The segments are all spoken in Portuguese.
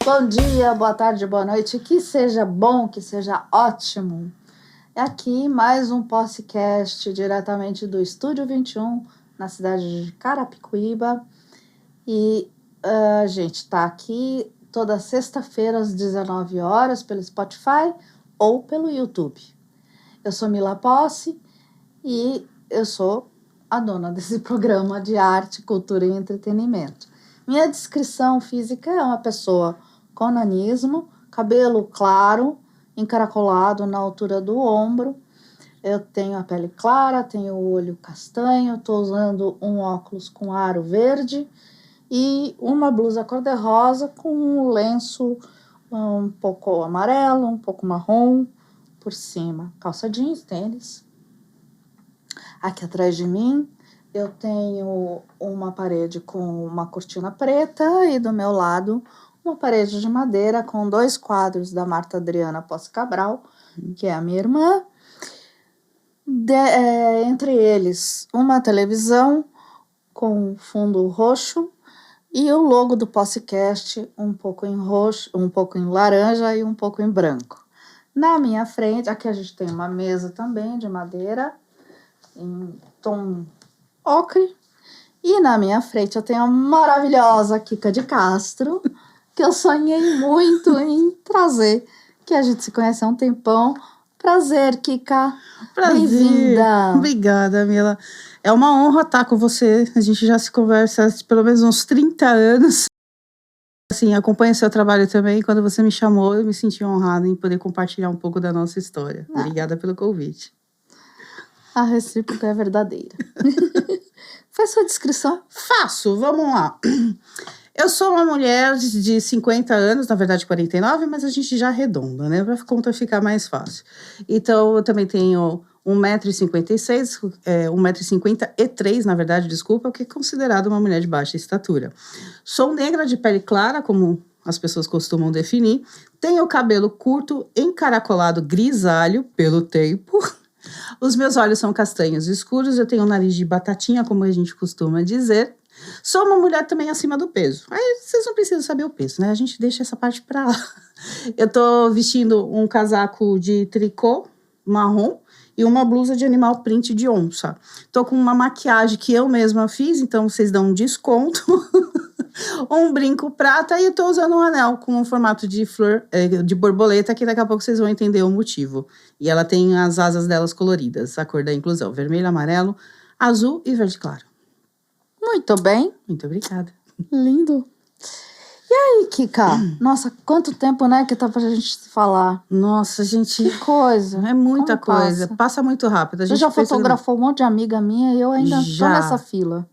Bom dia, boa tarde, boa noite, que seja bom, que seja ótimo. Aqui mais um podcast diretamente do Estúdio 21, na cidade de Carapicuíba. E a gente está aqui toda sexta-feira às 19 horas pelo Spotify ou pelo YouTube. Eu sou Mila Posse e eu sou a dona desse programa de arte, cultura e entretenimento. Minha descrição física é uma pessoa com nanismo, cabelo claro, encaracolado na altura do ombro. Eu tenho a pele clara, tenho o olho castanho, estou usando um óculos com aro verde e uma blusa cor-de-rosa com um lenço um pouco amarelo, um pouco marrom por cima. Calça jeans, tênis. Aqui atrás de mim eu tenho uma parede com uma cortina preta e do meu lado uma parede de madeira com 2 quadros da Marta Adriana Posse Cabral, que é a minha irmã. Entre eles, uma televisão com fundo roxo e o logo do Possecast um pouco em roxo, um pouco em laranja e um pouco em branco. Na minha frente, aqui a gente tem uma mesa também de madeira em tom ocre. E na minha frente eu tenho a maravilhosa Kika de Castro, que eu sonhei muito em trazer, que a gente se conhece há um tempão. Prazer, Kika. Prazer. Bem-vinda. Obrigada, Mila. É uma honra estar com você. A gente já se conversa há pelo menos uns 30 anos. Assim, acompanho seu trabalho também. Quando você me chamou, eu me senti honrada em poder compartilhar um pouco da nossa história. Obrigada pelo convite. A recíproca é verdadeira. Faz sua descrição. Faço, vamos lá. Eu sou uma mulher de 50 anos, na verdade 49, mas a gente já arredonda, né? Para a conta ficar mais fácil. Então, eu também tenho 1,56 m, 1,53 m, na verdade, desculpa, o que é considerado uma mulher de baixa estatura. Sou negra de pele clara, como as pessoas costumam definir. Tenho o cabelo curto, encaracolado grisalho pelo tempo. Os meus olhos são castanhos escuros, eu tenho um nariz de batatinha, como a gente costuma dizer. Sou uma mulher também acima do peso. Aí vocês não precisam saber o peso, né? A gente deixa essa parte pra lá. Eu tô vestindo um casaco de tricô marrom e uma blusa de animal print de onça. Tô com uma maquiagem que eu mesma fiz, então vocês dão um desconto. Um brinco prata e tô usando um anel com um formato de flor, de borboleta, que daqui a pouco vocês vão entender o motivo. E ela tem as asas delas coloridas, a cor da inclusão, vermelho, amarelo, azul e verde claro. Muito bem. Muito obrigada. Lindo. E aí, Kika? Nossa, quanto tempo, né, que tá pra gente se falar. Nossa, gente... Que coisa. É muita Como coisa. Passa muito rápido. Você já fotografou um monte de amiga minha e eu ainda tô nessa fila.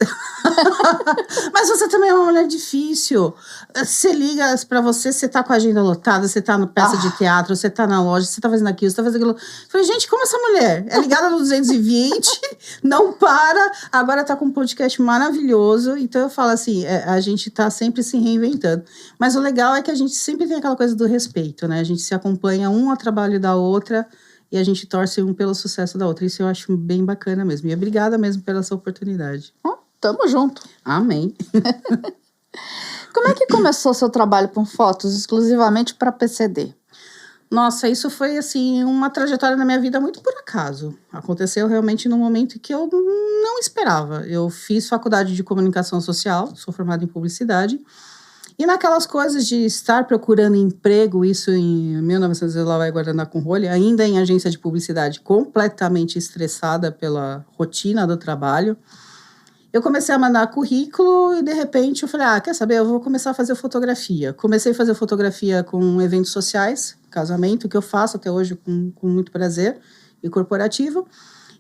Mas você também é uma mulher difícil. Você liga pra você tá com a agenda lotada, você tá na peça de teatro, você tá na loja, você tá fazendo aquilo, você tá fazendo aquilo. Eu falei, gente, como essa mulher? É ligada no 220, não para, agora tá com um podcast maravilhoso. Então eu falo assim, a gente tá sempre se reinventando. Mas o legal é que a gente sempre tem aquela coisa do respeito, né? A gente se acompanha um ao trabalho da outra e a gente torce um pelo sucesso da outra. Isso eu acho bem bacana mesmo. E obrigada mesmo pela essa oportunidade. Tamo junto. Amém. Como é que começou seu trabalho com fotos exclusivamente para PCD? Nossa, isso foi, assim, uma trajetória na minha vida muito por acaso. Aconteceu realmente num momento que eu não esperava. Eu fiz faculdade de comunicação social, sou formada em publicidade. E naquelas coisas de estar procurando emprego, isso em 1900 lá vai guardando com rolha, ainda em agência de publicidade, completamente estressada pela rotina do trabalho. Eu comecei a mandar currículo e, de repente, eu falei, quer saber, eu vou começar a fazer fotografia. Comecei a fazer fotografia com eventos sociais, casamento, que eu faço até hoje com muito prazer, e corporativo.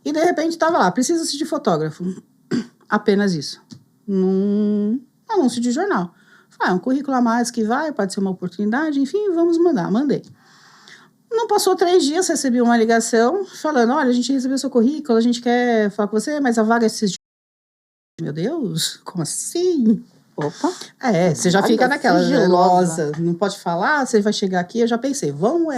E, de repente, estava lá, precisa-se de fotógrafo. Apenas isso. Num anúncio de jornal. Falei, um currículo a mais que vai, pode ser uma oportunidade, enfim, vamos mandar. Mandei. Não passou 3 dias, recebi uma ligação falando, olha, a gente recebeu seu currículo, a gente quer falar com você, mas a vaga é esses dias. Meu Deus, como assim? Opa. Você já fica naquela gelosa, não pode falar, você vai chegar aqui, eu já pensei, vão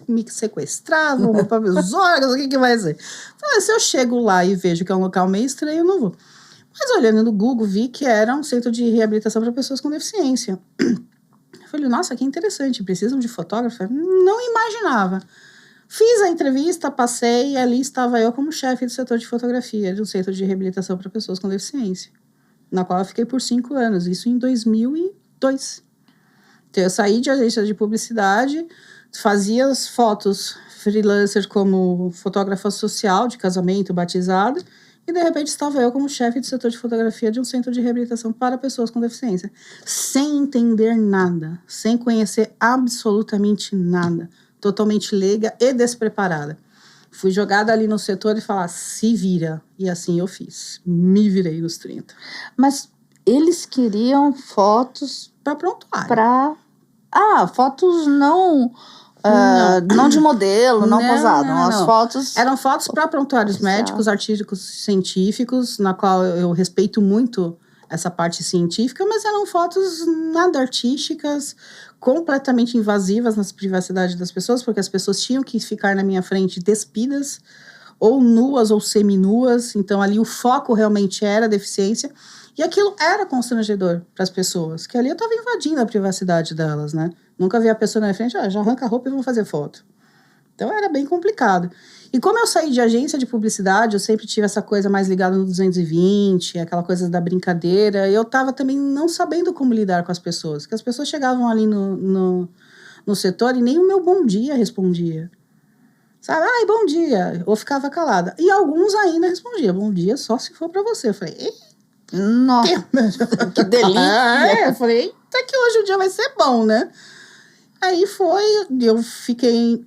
me sequestrar, vão roubar meus órgãos, o que vai ser? Falei, se eu chego lá e vejo que é um local meio estranho, eu não vou. Mas olhando no Google, vi que era um centro de reabilitação para pessoas com deficiência. falei, nossa, que interessante, precisam de fotógrafo? Não imaginava. Fiz a entrevista, passei, e ali estava eu como chefe do setor de fotografia de um centro de reabilitação para pessoas com deficiência, na qual eu fiquei por 5 anos, isso em 2002. Então, eu saí de agência de publicidade, fazia as fotos freelancer como fotógrafa social de casamento, batizado, e de repente estava eu como chefe do setor de fotografia de um centro de reabilitação para pessoas com deficiência, sem entender nada, sem conhecer absolutamente nada, totalmente leiga e despreparada. Fui jogada ali no setor e falar, se vira. E assim eu fiz. Me virei nos 30. Mas eles queriam fotos Para prontuário. Fotos não de modelo, não posado. As fotos... Eram fotos para prontuários médicos, artigos científicos, na qual eu respeito muito essa parte científica, mas eram fotos nada artísticas, completamente invasivas nas privacidades das pessoas, porque as pessoas tinham que ficar na minha frente despidas, ou nuas ou seminuas, então ali o foco realmente era a deficiência, e aquilo era constrangedor para as pessoas, que ali eu estava invadindo a privacidade delas, né? Nunca vi a pessoa na minha frente, já arranca a roupa e vamos fazer foto. Então era bem complicado. E como eu saí de agência de publicidade, eu sempre tive essa coisa mais ligada no 220, aquela coisa da brincadeira, e eu estava também não sabendo como lidar com as pessoas, porque as pessoas chegavam ali no setor e nem o meu bom dia respondia. Sabe? Ai, bom dia. Ou ficava calada. E alguns ainda respondiam, bom dia só se for para você. Eu falei, nossa, que delícia. Eu falei, eita que hoje o dia vai ser bom, né? Aí eu fiquei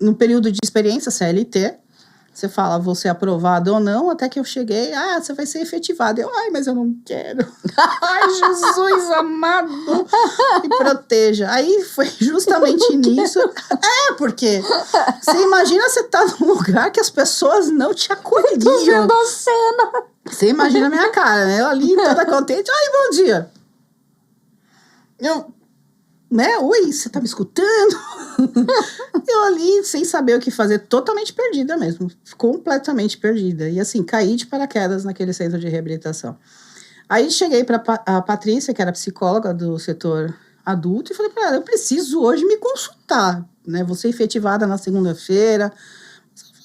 no período de experiência CLT, você fala, vou ser aprovado ou não, até que eu cheguei, você vai ser efetivado. Mas eu não quero. Ai, Jesus amado, me proteja. Aí foi justamente nisso. Porque você imagina você tá num lugar que as pessoas não te acolhiam. Tô vendo a cena. Você imagina a minha cara, né? Eu ali toda contente, bom dia. Oi, você tá me escutando? Eu ali, sem saber o que fazer, totalmente perdida mesmo. Completamente perdida. E assim, caí de paraquedas naquele centro de reabilitação. Aí cheguei para a Patrícia, que era psicóloga do setor adulto, e falei para ela, eu preciso hoje me consultar, né? Vou ser efetivada na segunda-feira.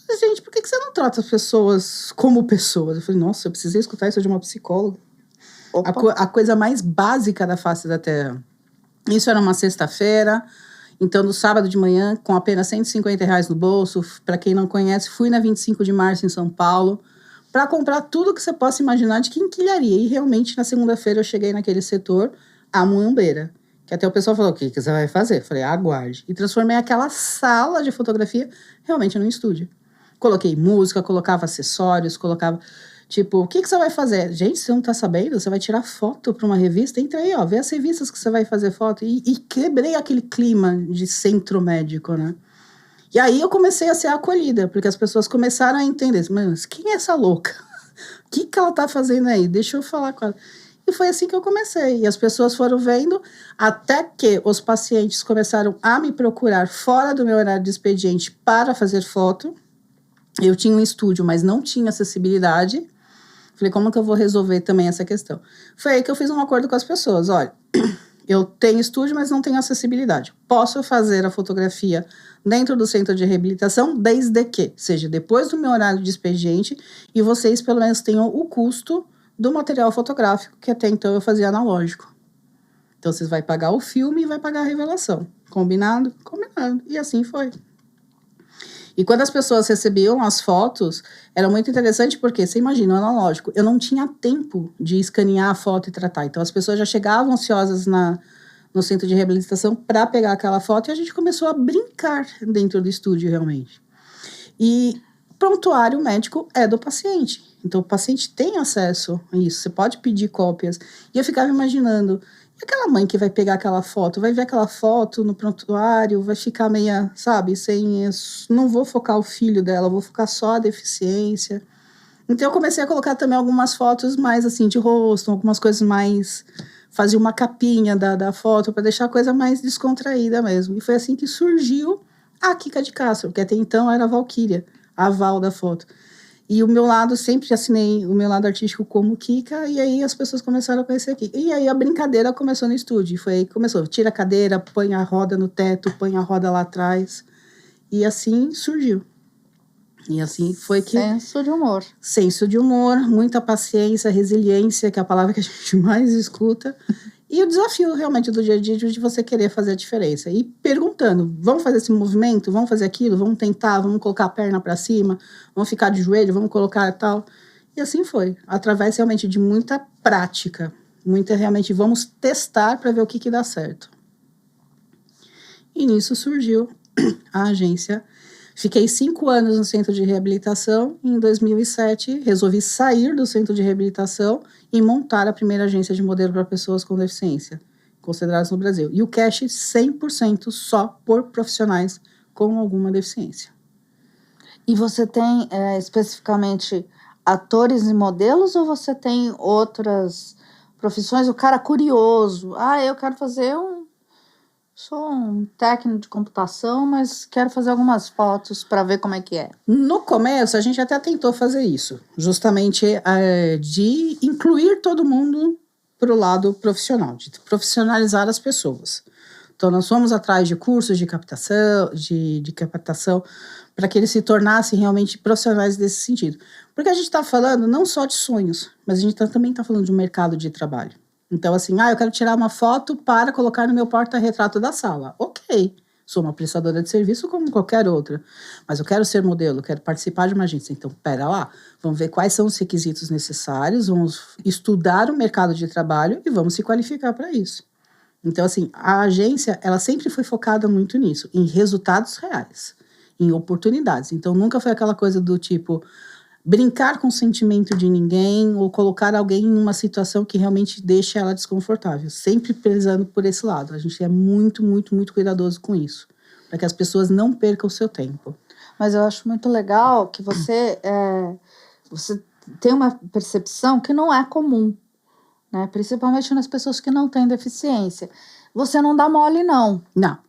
Falei, gente, por que você não trata as pessoas como pessoas? Eu falei, nossa, eu precisei escutar isso de uma psicóloga. A coisa mais básica da face da Terra. Isso era uma sexta-feira, então no sábado de manhã, com apenas R$150 no bolso, para quem não conhece, fui na 25 de março em São Paulo, para comprar tudo que você possa imaginar de quinquilharia. E realmente, na segunda-feira, eu cheguei naquele setor, a muambeira, que até o pessoal falou, o que você vai fazer? Eu falei, aguarde. E transformei aquela sala de fotografia realmente num estúdio. Coloquei música, colocava acessórios, colocava... Tipo, o que você vai fazer? Gente, você não tá sabendo? Você vai tirar foto para uma revista? Entra aí, vê as revistas que você vai fazer foto. E quebrei aquele clima de centro médico, né? E aí eu comecei a ser acolhida, porque as pessoas começaram a entender. Mas quem é essa louca? O que ela tá fazendo aí? Deixa eu falar com ela. E foi assim que eu comecei. E as pessoas foram vendo, até que os pacientes começaram a me procurar fora do meu horário de expediente para fazer foto. Eu tinha um estúdio, mas não tinha acessibilidade. Falei, como que eu vou resolver também essa questão? Foi aí que eu fiz um acordo com as pessoas. Olha, eu tenho estúdio, mas não tenho acessibilidade. Posso fazer a fotografia dentro do centro de reabilitação, desde que seja depois do meu horário de expediente e vocês pelo menos tenham o custo do material fotográfico, que até então eu fazia analógico. Então, vocês vão pagar o filme e vai pagar a revelação. Combinado? Combinado. E assim foi. E quando as pessoas recebiam as fotos, era muito interessante porque, você imagina, o analógico, eu não tinha tempo de escanear a foto e tratar. Então, as pessoas já chegavam ansiosas no centro de reabilitação para pegar aquela foto e a gente começou a brincar dentro do estúdio, realmente. E prontuário médico é do paciente. Então, o paciente tem acesso a isso. Você pode pedir cópias. E eu ficava imaginando... E aquela mãe que vai pegar aquela foto, vai ver aquela foto no prontuário, vai ficar meia, sabe, sem... Não vou focar o filho dela, vou focar só a deficiência. Então eu comecei a colocar também algumas fotos mais assim de rosto, algumas coisas mais... Fazia uma capinha da foto para deixar a coisa mais descontraída mesmo. E foi assim que surgiu a Kika de Castro, que até então era a Valquíria, a Val da foto. E o meu lado, sempre assinei o meu lado artístico como Kika, e aí as pessoas começaram a conhecer a Kika. E aí a brincadeira começou no estúdio, e foi aí que começou. Tira a cadeira, põe a roda no teto, põe a roda lá atrás. E assim surgiu. E assim foi que... Senso de humor. Senso de humor, muita paciência, resiliência, que é a palavra que a gente mais escuta. E o desafio realmente do dia a dia de você querer fazer a diferença. E perguntando, vamos fazer esse movimento? Vamos fazer aquilo? Vamos tentar? Vamos colocar a perna para cima? Vamos ficar de joelho? Vamos colocar tal? E assim foi. Através realmente de muita prática. Realmente, vamos testar para ver o que dá certo. E nisso surgiu a agência. Fiquei 5 anos no centro de reabilitação. Em 2007, resolvi sair do centro de reabilitação e montar a primeira agência de modelo para pessoas com deficiência, consideradas no Brasil. E o cash 100% só por profissionais com alguma deficiência. E você tem especificamente atores e modelos ou você tem outras profissões? O cara curioso. Eu quero fazer Sou um técnico de computação, mas quero fazer algumas fotos para ver como é que é. No começo, a gente até tentou fazer isso, justamente de incluir todo mundo para o lado profissional, de profissionalizar as pessoas. Então, nós fomos atrás de cursos de captação, de captação, para que eles se tornassem realmente profissionais desse sentido. Porque a gente está falando não só de sonhos, mas a gente também está falando de um mercado de trabalho. Então, assim, eu quero tirar uma foto para colocar no meu porta-retrato da sala. Ok, sou uma prestadora de serviço como qualquer outra, mas eu quero ser modelo, quero participar de uma agência. Então, pera lá, vamos ver quais são os requisitos necessários, vamos estudar o mercado de trabalho e vamos se qualificar para isso. Então, assim, a agência, ela sempre foi focada muito nisso, em resultados reais, em oportunidades. Então, nunca foi aquela coisa do tipo... brincar com o sentimento de ninguém ou colocar alguém em uma situação que realmente deixa ela desconfortável. Sempre prezando por esse lado. A gente é muito, muito, muito cuidadoso com isso. Para que as pessoas não percam o seu tempo. Mas eu acho muito legal que você tem uma percepção que não é comum, né? Principalmente nas pessoas que não têm deficiência. Você não dá mole, não. Não.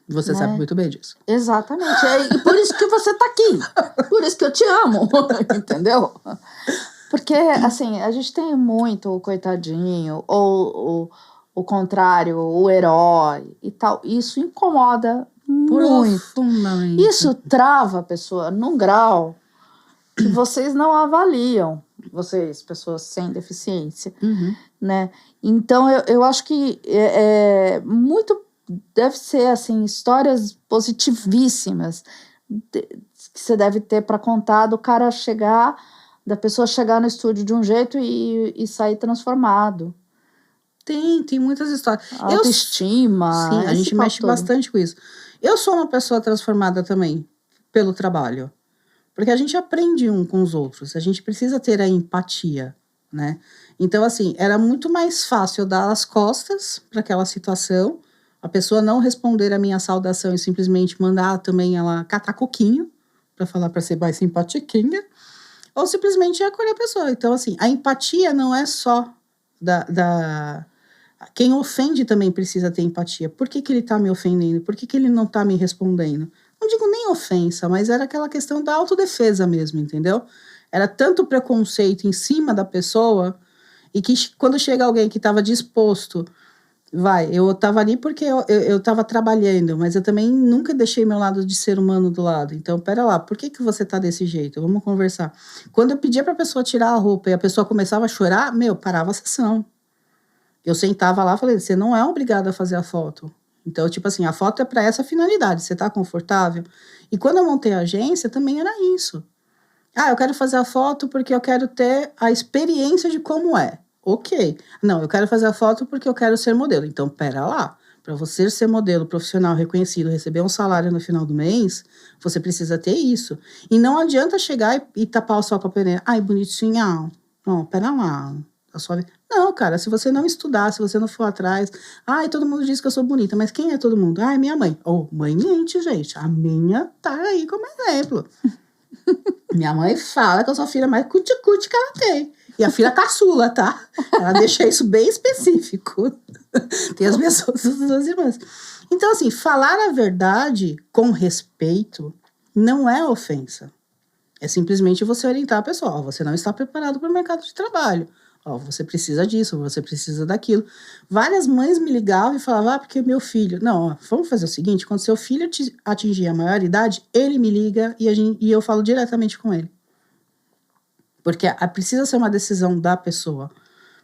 Você sabe muito bem disso. Exatamente. E por isso que você tá aqui. Por isso que eu te amo. Entendeu? Porque, assim, a gente tem muito o coitadinho, ou o contrário, o herói e tal. Isso incomoda muito. Isso trava a pessoa num grau que vocês não avaliam. Vocês, pessoas sem deficiência. Né? Então, eu acho que muito... deve ser, assim, histórias positivíssimas que você deve ter para contar do cara chegar, da pessoa chegar no estúdio de um jeito e sair transformado. Tem muitas histórias. Autoestima. Sim, a gente mexe bastante com isso. Eu sou uma pessoa transformada também pelo trabalho, porque a gente aprende um com os outros, a gente precisa ter a empatia, né? Então, assim, era muito mais fácil eu dar as costas para aquela situação, a pessoa não responder a minha saudação e simplesmente mandar também ela catar coquinho, para falar para ser mais simpatiquinha, ou simplesmente acolher a pessoa. Então, assim, a empatia não é só quem ofende também precisa ter empatia. Por que ele está me ofendendo? Por que ele não está me respondendo? Não digo nem ofensa, mas era aquela questão da autodefesa mesmo, entendeu? Era tanto preconceito em cima da pessoa, e que quando chega alguém que estava disposto... eu estava ali porque eu estava trabalhando, mas eu também nunca deixei meu lado de ser humano do lado. Então, pera lá, por que você tá desse jeito? Vamos conversar. Quando eu pedia pra pessoa tirar a roupa e a pessoa começava a chorar, parava a sessão. Eu sentava lá e falei, você não é obrigado a fazer a foto. Então, tipo assim, a foto é para essa finalidade, você tá confortável? E quando eu montei a agência, também era isso. Eu quero fazer a foto porque eu quero ter a experiência de como é. Ok. Não, eu quero fazer a foto porque eu quero ser modelo. Então, pera lá. Para você ser modelo profissional reconhecido, receber um salário no final do mês, você precisa ter isso. E não adianta chegar e tapar o sol com a peneira. Bonitinha. Não, pera lá. Não, cara, se você não estudar, se você não for atrás... todo mundo diz que eu sou bonita, mas quem é todo mundo? Minha mãe. Mãe mente, gente. A minha tá aí como exemplo. Minha mãe fala que eu sou a filha mais cuti-cuti que ela tem. E a filha caçula, tá? Ela deixa isso bem específico. Tem as minhas outras duas irmãs. Então, assim, falar a verdade com respeito não é ofensa. É simplesmente você orientar a pessoa. Ó, você não está preparado para o mercado de trabalho. Ó, você precisa disso, você precisa daquilo. Várias mães me ligavam e falavam, porque meu filho... Não, ó, vamos fazer o seguinte, quando seu filho atingir a maioridade, ele me liga e eu falo diretamente com ele. Porque precisa ser uma decisão da pessoa.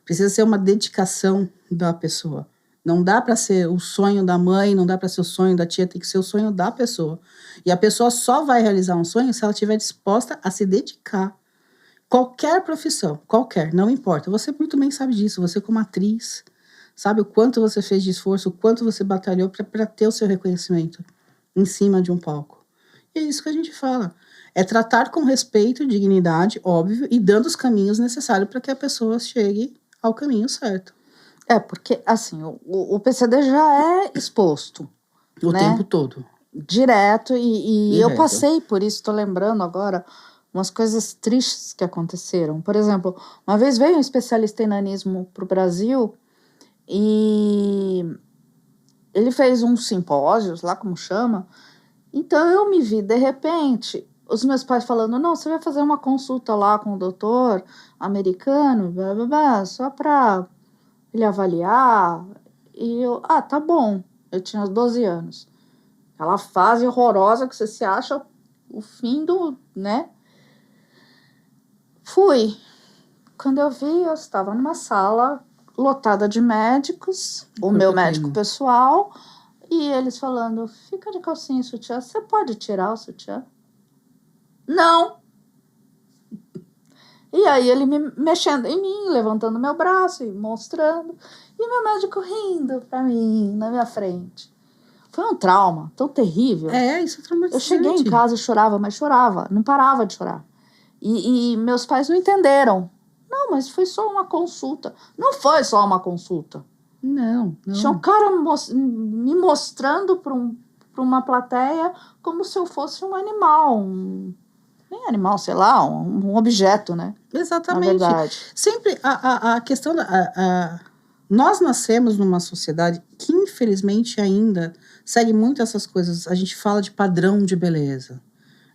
Precisa ser uma dedicação da pessoa. Não dá para ser o sonho da mãe, não dá para ser o sonho da tia, tem que ser o sonho da pessoa. E a pessoa só vai realizar um sonho se ela estiver disposta a se dedicar. Qualquer profissão, qualquer, não importa. Você muito bem sabe disso, você como atriz, sabe o quanto você fez de esforço, o quanto você batalhou para ter o seu reconhecimento em cima de um palco. E é isso que a gente fala. É tratar com respeito, dignidade, óbvio, e dando os caminhos necessários para que a pessoa chegue ao caminho certo. Porque, assim, o PCD já é exposto. O tempo todo. Direto, e eu passei por isso, tô lembrando agora, umas coisas tristes que aconteceram. Por exemplo, uma vez veio um especialista em nanismo pro Brasil, e ele fez uns simpósios lá, como chama, então eu me vi, de repente, os meus pais falando, não, você vai fazer uma consulta lá com o doutor americano, blá, blá, blá, só para ele avaliar. E eu, tá bom. Eu tinha 12 anos. Aquela fase horrorosa que você se acha o fim do, né? Fui. Quando eu vi, eu estava numa sala lotada de médicos, o meu médico pessoal, e eles falando, fica de calcinha e sutiã, você pode tirar o sutiã? Não! E aí ele me mexendo em mim, levantando meu braço e mostrando. E meu médico rindo pra mim, na minha frente. Foi um trauma tão terrível. Isso é traumatizante. Eu cheguei em casa e chorava, mas chorava. Não parava de chorar. E meus pais não entenderam. Não, mas foi só uma consulta. Não foi só uma consulta. Não. Tinha um cara me mostrando pra uma plateia como se eu fosse um animal, nem animal, sei lá, um objeto, né? Exatamente. Na verdade. Sempre a questão nós nascemos numa sociedade que, infelizmente, ainda segue muito essas coisas. A gente fala de padrão de beleza.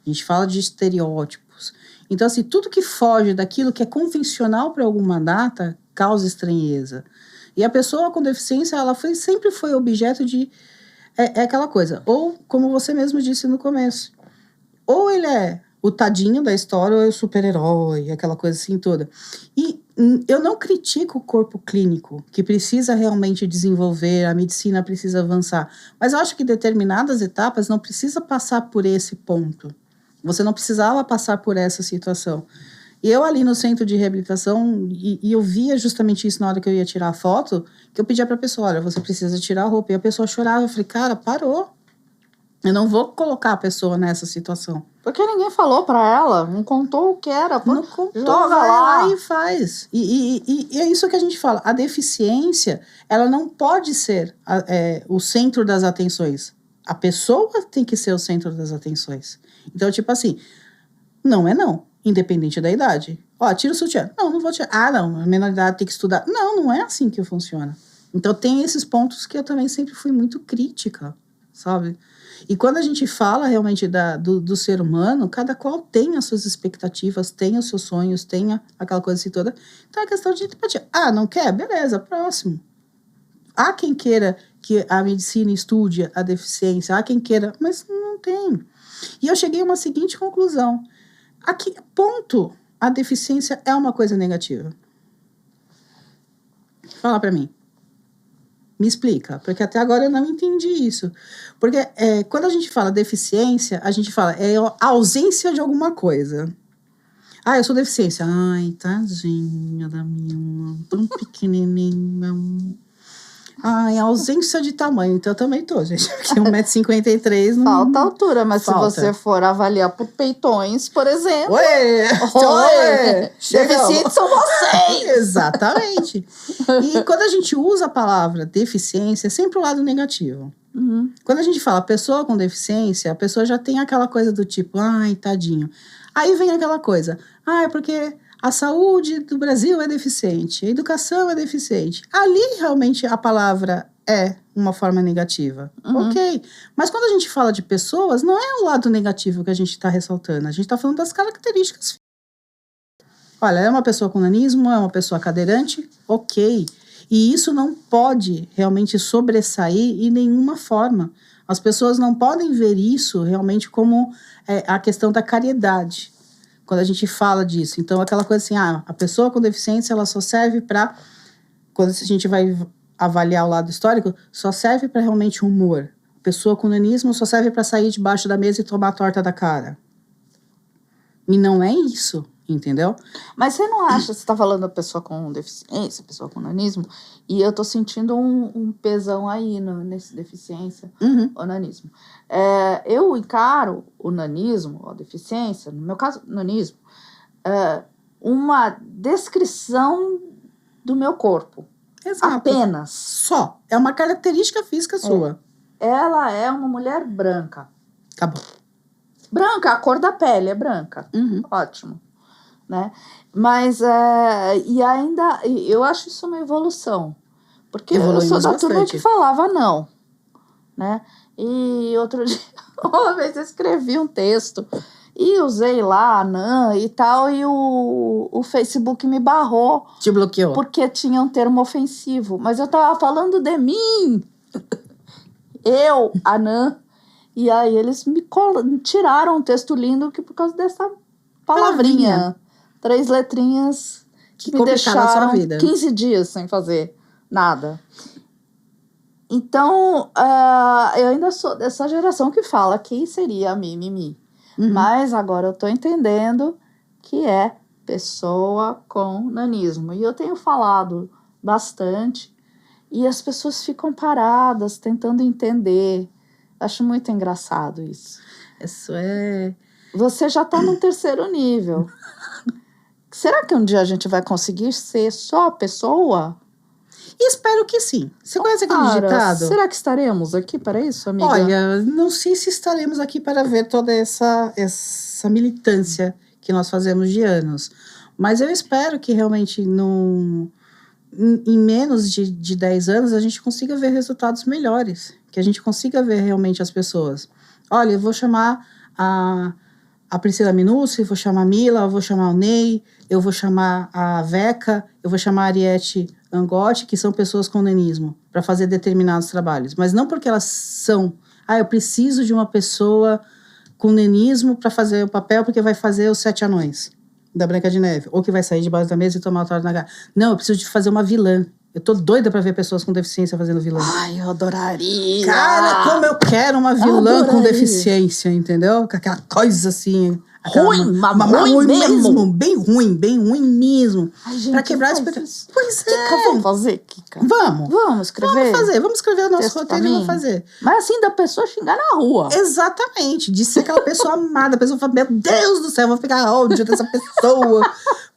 A gente fala de estereótipos. Então, assim, tudo que foge daquilo que é convencional para alguma data causa estranheza. E a pessoa com deficiência, ela sempre foi objeto de... É aquela coisa. Ou, como você mesmo disse no começo, ou ele é o tadinho da história ou é o super-herói, aquela coisa assim toda. E eu não critico o corpo clínico, que precisa realmente desenvolver, a medicina precisa avançar. Mas eu acho que determinadas etapas não precisa passar por esse ponto. Você não precisava passar por essa situação. E eu ali no centro de reabilitação, e eu via justamente isso na hora que eu ia tirar a foto, que eu pedia para a pessoa, olha, você precisa tirar a roupa. E a pessoa chorava, eu falei, cara, parou. Eu não vou colocar a pessoa nessa situação. Porque ninguém falou pra ela, não contou o que era. Não contou, joga vai lá e faz. E é isso que a gente fala. A deficiência, ela não pode ser o centro das atenções. A pessoa tem que ser o centro das atenções. Então, tipo assim, não é não, independente da idade. Ó, tira o sutiã. Não vou tirar. Não, a menor idade tem que estudar. Não é assim que funciona. Então, tem esses pontos que eu também sempre fui muito crítica, sabe? E quando a gente fala realmente do ser humano, cada qual tem as suas expectativas, tem os seus sonhos, tem aquela coisa assim toda. Então é questão de empatia. Não quer? Beleza, próximo. Há quem queira que a medicina estude a deficiência, há quem queira, mas não tem. E eu cheguei a uma seguinte conclusão. A que ponto a deficiência é uma coisa negativa? Fala pra mim. Me explica, porque até agora eu não entendi isso. Porque quando a gente fala deficiência, a gente fala a ausência de alguma coisa. Eu sou deficiência. Ai, tadinha da minha, tão pequenininha. Ai, ausência de tamanho. Então eu também tô, gente. Porque 1,53 m. Falta altura, mas falta. Se você for avaliar por peitões, por exemplo... Oi! Deficientes são vocês! Exatamente. E quando a gente usa a palavra deficiência, é sempre o lado negativo. Uhum. Quando a gente fala pessoa com deficiência, a pessoa já tem aquela coisa do tipo, ai, tadinho. Aí vem aquela coisa, é porque a saúde do Brasil é deficiente, a educação é deficiente. Ali, realmente, a palavra é uma forma negativa. Uhum. Ok. Mas quando a gente fala de pessoas, não é o lado negativo que a gente está ressaltando. A gente está falando das características. Olha, é uma pessoa com nanismo, é uma pessoa cadeirante, ok. E isso não pode realmente sobressair em nenhuma forma. As pessoas não podem ver isso realmente como a questão da caridade, quando a gente fala disso. Então, aquela coisa assim, a pessoa com deficiência, ela só serve para, quando a gente vai avaliar o lado histórico, só serve para realmente humor. A pessoa com nanismo só serve para sair debaixo da mesa e tomar a torta da cara. E não é isso, entendeu? Mas você não acha, você está falando da pessoa com deficiência, pessoa com nanismo, e eu tô sentindo um pesão aí nesse deficiência, o nanismo. Eu encaro o nanismo, a deficiência, no meu caso, nanismo, uma descrição do meu corpo. Exato. Apenas. Só. É uma característica física sua. Ela é uma mulher branca. Acabou. Branca, a cor da pele é branca. Ótimo. Né? Mas, e ainda, eu acho isso uma evolução. Porque Evoluímos eu sou da turma bastante. que falava não. Né? E outro dia, uma vez eu escrevi um texto e usei lá anã e tal, e o Facebook me barrou. Te bloqueou. Porque tinha um termo ofensivo. Mas eu tava falando de mim. Eu, anã. E aí eles me tiraram um texto lindo que por causa dessa palavrinha. 3 letrinhas que me deixaram 15 dias sem fazer nada. Então, eu ainda sou dessa geração que fala que seria mimimi. Mas agora eu tô entendendo que é pessoa com nanismo. E eu tenho falado bastante e as pessoas ficam paradas tentando entender. Acho muito engraçado isso. Isso é... Você já tá no 3º nível. Será que um dia a gente vai conseguir ser só pessoa? Espero que sim. Você conhece aquele ditado? Será que estaremos aqui para isso, amiga? Olha, não sei se estaremos aqui para ver toda essa militância que nós fazemos de anos. Mas eu espero que realmente em menos de 10 anos a gente consiga ver resultados melhores. Que a gente consiga ver realmente as pessoas. Olha, eu vou chamar a Priscila Minucci, vou chamar a Mila, eu vou chamar o Ney, eu vou chamar a Veca, eu vou chamar a Ariete Angotti, que são pessoas com nanismo, para fazer determinados trabalhos. Mas não porque elas são... eu preciso de uma pessoa com nanismo para fazer o papel, porque vai fazer os 7 anões da Branca de Neve. Ou que vai sair debaixo da mesa e tomar o torta na cara. Não, eu preciso de fazer uma vilã. Eu tô doida pra ver pessoas com deficiência fazendo vilã. Ai, eu adoraria! Cara, como eu quero uma vilã com deficiência, entendeu? Com aquela coisa assim... Ruim, mas ruim mesmo. Bem ruim mesmo. Ai, gente, pra quebrar as... Pois é. Kika, vamos fazer, Kika? Vamos escrever? Vamos escrever o nosso roteiro e vamos fazer. Mas assim, da pessoa xingar na rua. Exatamente, de ser aquela pessoa amada. A pessoa fala, meu Deus do céu, eu vou pegar ódio dessa pessoa.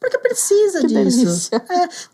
Porque precisa que disso. Delícia.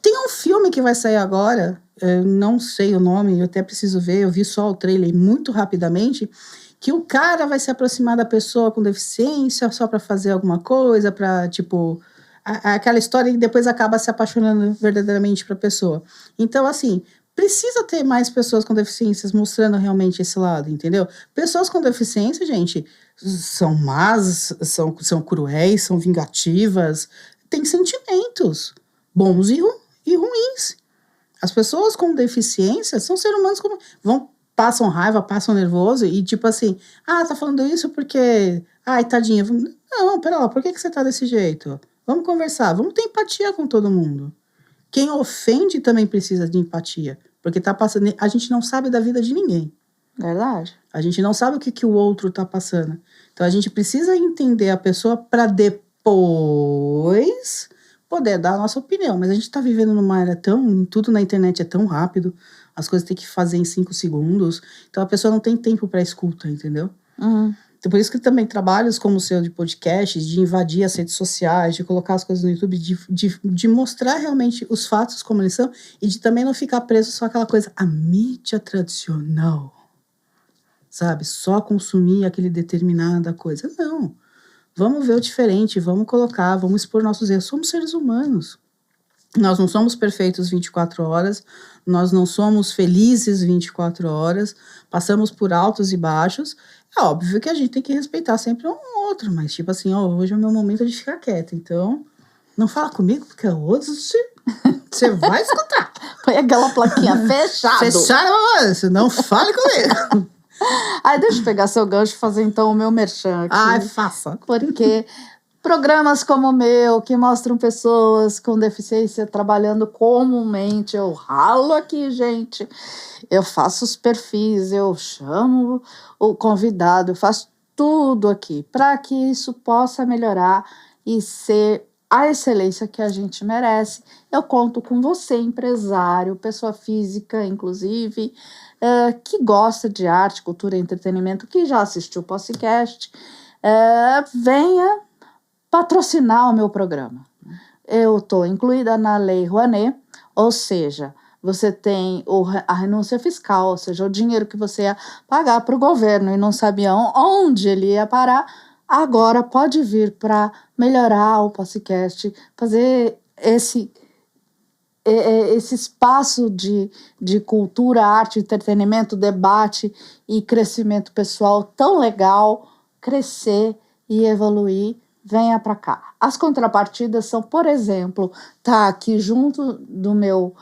Tem um filme que vai sair agora, eu não sei o nome, eu até preciso ver, eu vi só o trailer muito rapidamente, que o cara vai se aproximar da pessoa com deficiência só para fazer alguma coisa, para, tipo, aquela história e depois acaba se apaixonando verdadeiramente pra pessoa. Então, assim, precisa ter mais pessoas com deficiências mostrando realmente esse lado, entendeu? Pessoas com deficiência, gente, são más, são cruéis, são vingativas, têm sentimentos bons e ruins. As pessoas com deficiência são seres humanos como... Passam raiva, passam nervoso e tipo assim, tá falando isso porque... Ai, tadinha. Não, pera lá, por que você tá desse jeito? Vamos conversar, vamos ter empatia com todo mundo. Quem ofende também precisa de empatia, porque tá passando... A gente não sabe da vida de ninguém. Verdade. A gente não sabe o que o outro tá passando. Então a gente precisa entender a pessoa para depois poder dar a nossa opinião. Mas a gente tá vivendo numa era tudo na internet é tão rápido, as coisas tem que fazer em 5 segundos, então a pessoa não tem tempo para escuta, entendeu? Então por isso que também trabalhos como o seu de podcasts, de invadir as redes sociais, de colocar as coisas no YouTube, de mostrar realmente os fatos como eles são e de também não ficar preso só aquela coisa, a mídia tradicional, sabe? Só consumir aquele determinada coisa. Não. Vamos ver o diferente, vamos colocar, vamos expor nossos erros. Somos seres humanos. Nós não somos perfeitos 24 horas, nós não somos felizes 24 horas, passamos por altos e baixos. É óbvio que a gente tem que respeitar sempre um outro, mas tipo assim, ó, hoje é o meu momento de ficar quieta, então não fala comigo, porque hoje você vai escutar. Põe aquela plaquinha fechado. Fechada, você não fale comigo. Aí deixa eu pegar seu gancho e fazer então o meu merchan aqui. Ai, faça. Porque programas como o meu, que mostram pessoas com deficiência trabalhando comumente, eu ralo aqui, gente. Eu faço os perfis, eu chamo o convidado, eu faço tudo aqui para que isso possa melhorar e ser a excelência que a gente merece. Eu conto com você, empresário, pessoa física, inclusive, que gosta de arte, cultura e entretenimento, que já assistiu o podcast, venha patrocinar o meu programa. Eu estou incluída na Lei Rouanet, ou seja, você tem a renúncia fiscal, ou seja, o dinheiro que você ia pagar para o governo e não sabia onde ele ia parar, agora pode vir para melhorar o podcast, fazer esse espaço de cultura, arte, entretenimento, debate e crescimento pessoal tão legal, crescer e evoluir. Venha para cá. As contrapartidas são, por exemplo, tá aqui junto do meu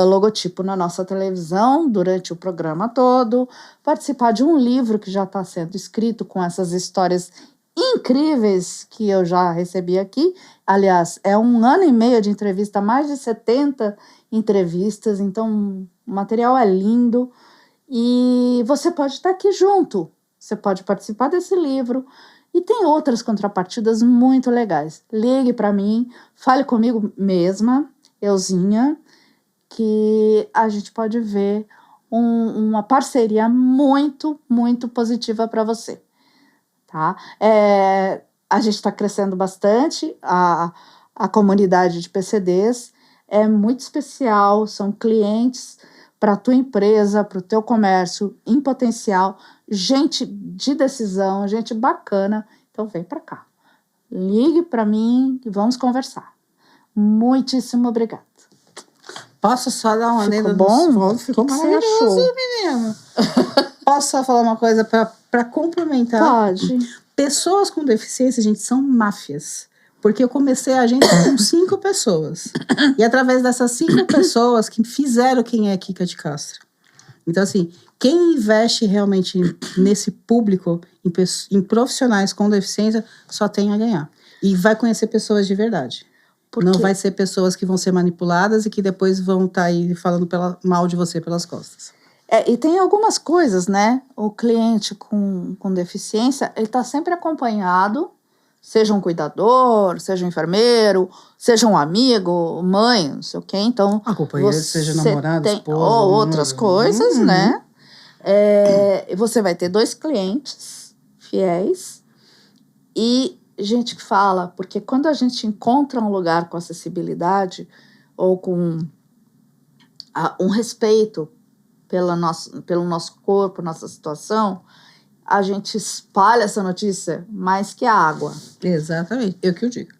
logotipo na nossa televisão durante o programa todo, participar de um livro que já está sendo escrito com essas histórias incríveis que eu já recebi aqui. Aliás, é 1 ano e meio de entrevista, mais de 70 entrevistas, então o material é lindo e você pode estar aqui junto, você pode participar desse livro. E tem outras contrapartidas muito legais. Ligue para mim, fale comigo mesma, euzinha, que a gente pode ver uma parceria muito, muito positiva para você. Tá? A gente está crescendo bastante, a comunidade de PCDs é muito especial, são clientes para a tua empresa, para o teu comércio em potencial, gente de decisão, gente bacana. Então vem para cá. Ligue para mim e vamos conversar. Muitíssimo obrigada. Posso só dar uma lenda bom? Ficou maravilhoso, menina. Posso só falar uma coisa para complementar? Pode. Pessoas com deficiência, gente, são máfias. Porque eu comecei a agência com 5 pessoas. E através dessas 5 pessoas que fizeram quem é Kika de Castro. Então, assim, quem investe realmente nesse público, em profissionais com deficiência, só tem a ganhar. E vai conhecer pessoas de verdade. Não vai ser pessoas que vão ser manipuladas e que depois vão estar aí falando mal de você pelas costas. E tem algumas coisas, né? O cliente com deficiência, ele está sempre acompanhado, seja um cuidador, seja um enfermeiro, seja um amigo, mãe, não sei o quê. Então, a companheira, seja namorada, esposa. Ou outras coisas, né? Você vai ter 2 clientes fiéis e gente que fala, porque quando a gente encontra um lugar com acessibilidade ou com um respeito pelo nosso corpo, nossa situação, a gente espalha essa notícia mais que a água. Exatamente, eu que o digo.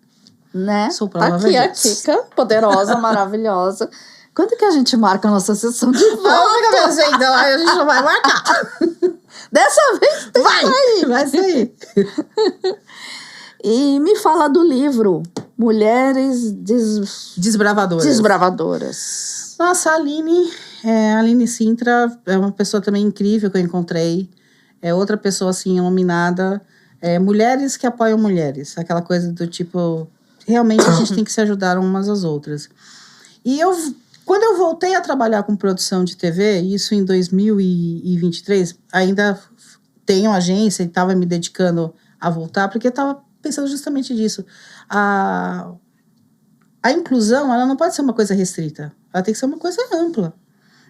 Né? Sou prova aqui a Kika, poderosa, maravilhosa. Quando que a gente marca a nossa sessão de volta? Então, aí a gente não vai marcar. Dessa vez tem vai sair. E me fala do livro Mulheres Desbravadoras. Nossa, a Aline Sintra é uma pessoa também incrível que eu encontrei. É outra pessoa, assim, iluminada. Mulheres que apoiam mulheres. Aquela coisa do tipo... Realmente a gente tem que se ajudar umas às outras. E quando eu voltei a trabalhar com produção de TV, isso em 2023, ainda tenho agência e estava me dedicando a voltar, porque eu estava pensando justamente disso. A inclusão, ela não pode ser uma coisa restrita. Ela tem que ser uma coisa ampla.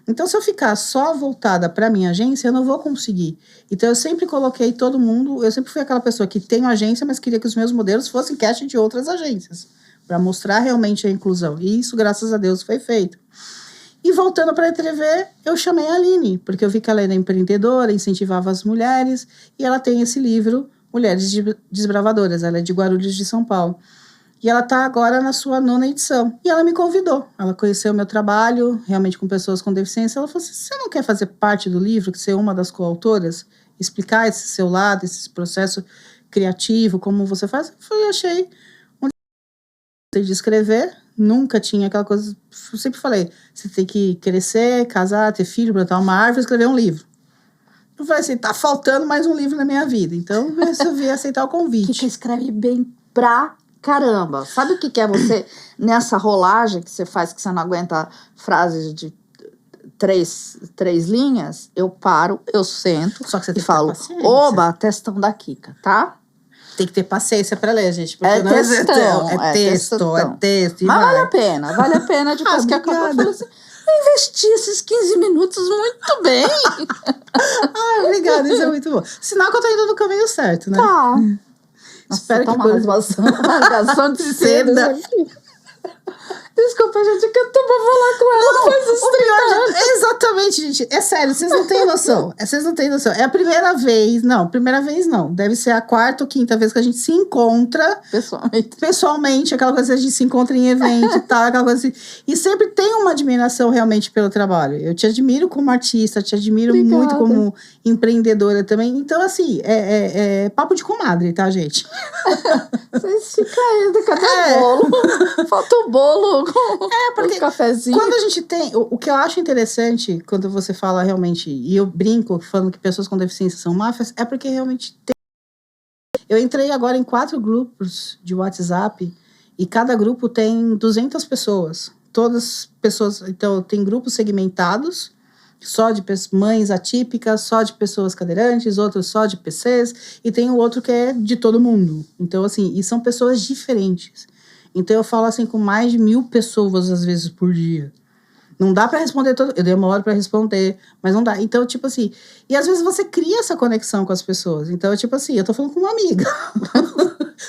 Então, se eu ficar só voltada para a minha agência, eu não vou conseguir. Então, eu sempre coloquei todo mundo... Eu sempre fui aquela pessoa que tem agência, mas queria que os meus modelos fossem casting de outras agências. Para mostrar realmente a inclusão. E isso, graças a Deus, foi feito. E voltando para a TV, eu chamei a Aline. Porque eu vi que ela era empreendedora, incentivava as mulheres. E ela tem esse livro, Mulheres Desbravadoras. Ela é de Guarulhos, de São Paulo. E ela está agora na sua 9ª edição. E ela me convidou. Ela conheceu o meu trabalho, realmente com pessoas com deficiência. Ela falou assim, você não quer fazer parte do livro, ser uma das coautoras? Explicar esse seu lado, esse processo criativo, como você faz? Eu falei, achei de escrever. Nunca tinha aquela coisa... Eu sempre falei, você tem que crescer, casar, ter filho, plantar uma árvore, escrever um livro. Eu falei assim, tá faltando mais um livro na minha vida. Então, eu resolvi aceitar o convite. Que escreve bem pra caramba. Sabe o que é você, nessa rolagem que você faz, que você não aguenta frases de três linhas? Eu paro, eu sento Só que você tem e falo, oba, textão da Kika, tá? Tem que ter paciência pra ler, gente. É textão. É texto. Mas vale a pena depois que acabou. Eu falei assim, eu investi esses 15 minutos muito bem. Obrigada, isso é muito bom. Sinal que eu tô indo no caminho certo, né? Tá. Espero que uma rasgação de seda. Desculpa, gente, que eu tô pra falar com ela faz uns 30 anos. Exatamente, gente. É sério, vocês não têm noção. Vocês não têm noção. É a primeira vez não. Deve ser a 4ª ou 5ª vez que a gente se encontra pessoalmente, aquela coisa que a gente se encontra em evento e tal, aquela coisa assim. E sempre tem uma admiração realmente pelo trabalho. Eu te admiro como artista, te admiro muito como empreendedora também. Então, assim, é papo de comadre, tá, gente? Vocês ficam aí, cadê o bolo? Falta o bolo. Porque cafezinho. Quando a gente tem... O que eu acho interessante, quando você fala realmente... E eu brinco falando que pessoas com deficiência são máfias, é porque realmente tem... Eu entrei agora em 4 grupos de WhatsApp e cada grupo tem 200 pessoas. Todas pessoas... Então, tem grupos segmentados, só de mães atípicas, só de pessoas cadeirantes, outros só de PCs, e tem o outro que é de todo mundo. Então, assim, e são pessoas diferentes. Então, eu falo assim com mais de 1000 pessoas, às vezes, por dia. Não dá pra responder todo... Eu demoro pra responder, mas não dá. Então, tipo assim... E às vezes você cria essa conexão com as pessoas. Então, tipo assim, eu tô falando com uma amiga.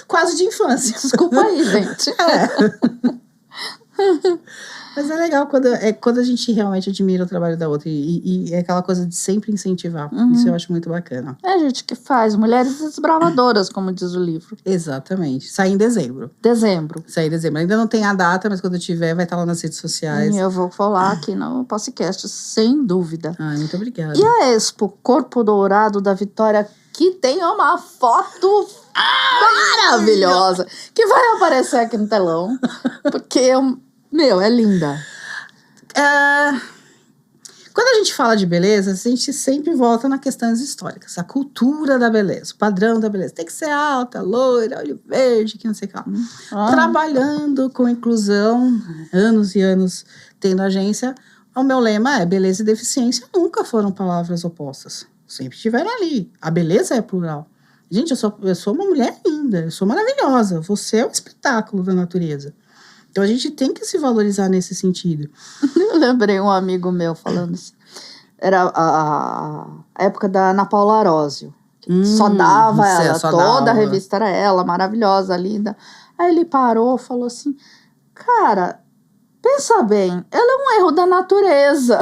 Quase de infância. Desculpa aí, gente. Mas é legal quando a gente realmente admira o trabalho da outra. E é aquela coisa de sempre incentivar. Isso eu acho muito bacana. É a gente que faz. Mulheres desbravadoras, como diz o livro. Exatamente. Sai em dezembro. Sai em dezembro. Ainda não tem a data, mas quando tiver, vai estar lá nas redes sociais. E eu vou falar aqui no podcast, sem dúvida. Muito obrigada. E a Expo Corpo Dourado da Vitória, que tem uma foto maravilhosa, que vai aparecer aqui no telão. Porque é linda. Quando a gente fala de beleza, a gente sempre volta nas questões históricas. A cultura da beleza, o padrão da beleza. Tem que ser alta, loira, olho verde, que não sei o que. Trabalhando com inclusão, anos e anos tendo agência, o meu lema é beleza e deficiência nunca foram palavras opostas. Sempre estiveram ali. A beleza é plural. Gente, eu sou uma mulher linda, eu sou maravilhosa. Você é um espetáculo da natureza. Então, a gente tem que se valorizar nesse sentido. Eu lembrei um amigo meu falando assim. Era a época da Ana Paula Arósio. Só dava ela, toda a revista era ela, maravilhosa, linda. Aí ele parou e falou assim, cara, pensa bem, ela é um erro da natureza.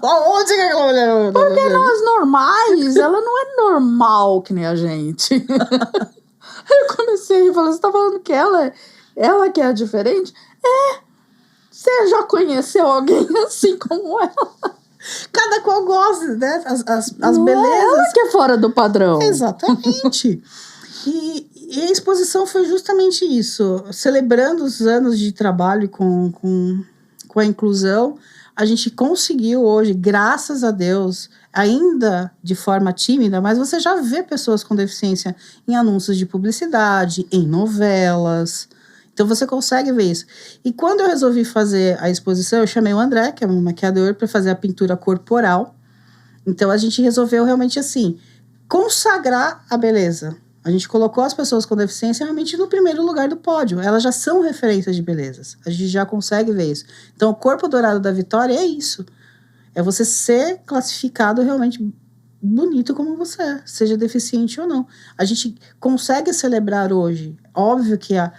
Onde que aquela mulher... Porque nós normais, ela não é normal que nem a gente. Aí eu comecei a rir, falei, você tá falando que ela que é diferente? Você já conheceu alguém assim como ela? Cada qual gosta, né? As não belezas. É ela que é fora do padrão. Exatamente. E a exposição foi justamente isso. Celebrando os anos de trabalho com a inclusão, a gente conseguiu hoje, graças a Deus, ainda de forma tímida, mas você já vê pessoas com deficiência em anúncios de publicidade, em novelas. Então, você consegue ver isso. E quando eu resolvi fazer a exposição, eu chamei o André, que é um maquiador, para fazer a pintura corporal. Então, a gente resolveu realmente, assim, consagrar a beleza. A gente colocou as pessoas com deficiência realmente no primeiro lugar do pódio. Elas já são referências de belezas. A gente já consegue ver isso. Então, o Corpo Dourado da Vitória é isso. É você ser classificado realmente bonito como você é, seja deficiente ou não. A gente consegue celebrar hoje. Óbvio que há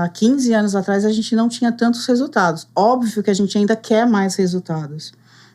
15 anos atrás a gente não tinha tantos resultados. Óbvio que a gente ainda quer mais resultados.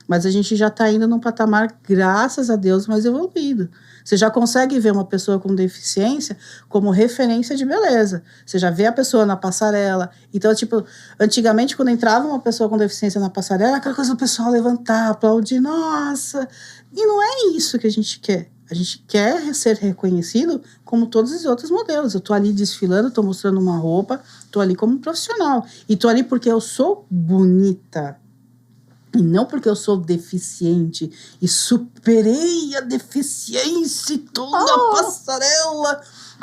Mas a gente já está indo num patamar, graças a Deus, mais evoluído. Você já consegue ver uma pessoa com deficiência como referência de beleza. Você já vê a pessoa na passarela. Então, tipo, antigamente, quando entrava uma pessoa com deficiência na passarela, aquela coisa do pessoal levantar, aplaudir, nossa. E não é isso que a gente quer. A gente quer ser reconhecido como todos os outros modelos. Eu tô ali desfilando, tô mostrando uma roupa, tô ali como profissional. E tô ali porque eu sou bonita. E não porque eu sou deficiente e superei a deficiência e toda a passarela.